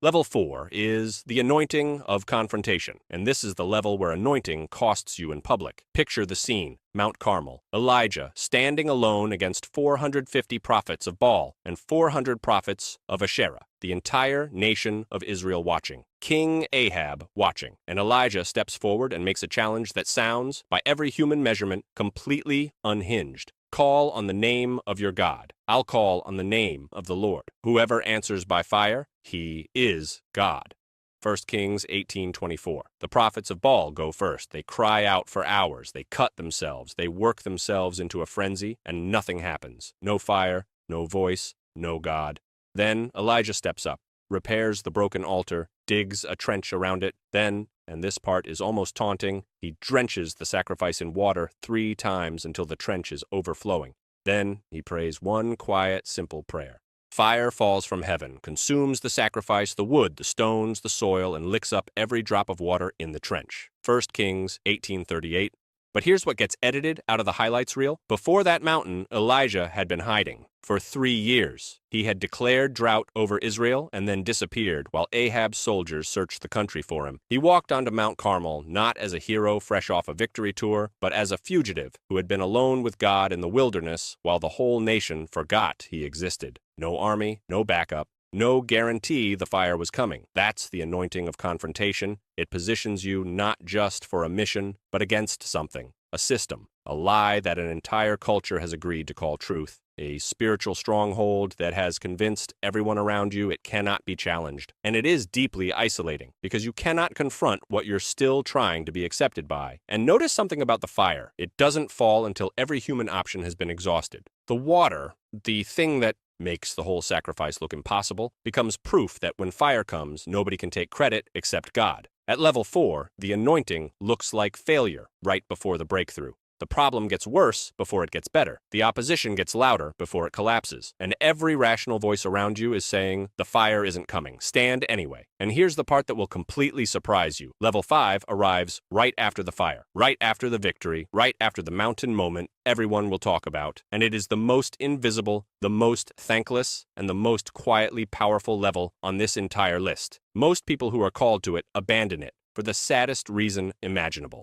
Level 4 is the anointing of confrontation, and this is the level where anointing costs you in public. Picture the scene: Mount Carmel, Elijah standing alone against 450 prophets of Baal and 400 prophets of Asherah, the entire nation of Israel watching. King Ahab watching, and Elijah steps forward and makes a challenge that sounds, by every human measurement, completely unhinged. Call on the name of your God. I'll call on the name of the Lord. Whoever answers by fire, he is God. 1 Kings 18:24. The prophets of Baal go first. They cry out for hours. They cut themselves. They work themselves into a frenzy, and nothing happens. No fire, no voice, no God. Then Elijah steps up, repairs the broken altar, digs a trench around it. Then, and this part is almost taunting, he drenches the sacrifice in water 3 times until the trench is overflowing. Then he prays one quiet, simple prayer. Fire falls from heaven, consumes the sacrifice, the wood, the stones, the soil, and licks up every drop of water in the trench. 1 Kings 18:38. But here's what gets edited out of the highlights reel. Before that mountain, Elijah had been hiding for 3 years. He had declared drought over Israel and then disappeared while Ahab's soldiers searched the country for him. He walked onto Mount Carmel not as a hero fresh off a victory tour, but as a fugitive who had been alone with God in the wilderness while the whole nation forgot he existed. No army, no backup. No guarantee the fire was coming. That's the anointing of confrontation. It positions you not just for a mission, but against something, a system, a lie that an entire culture has agreed to call truth, a spiritual stronghold that has convinced everyone around you it cannot be challenged. And it is deeply isolating because you cannot confront what you're still trying to be accepted by. And notice something about the fire. It doesn't fall until every human option has been exhausted. The water, the thing that makes the whole sacrifice look impossible, becomes proof that when fire comes, nobody can take credit except God. At level 4, the anointing looks like failure right before the breakthrough. The problem gets worse before it gets better. The opposition gets louder before it collapses. And every rational voice around you is saying, the fire isn't coming. Stand anyway. And here's the part that will completely surprise you. Level 5 arrives right after the fire, right after the victory, right after the mountain moment everyone will talk about. And it is the most invisible, the most thankless, and the most quietly powerful level on this entire list. Most people who are called to it abandon it for the saddest reason imaginable.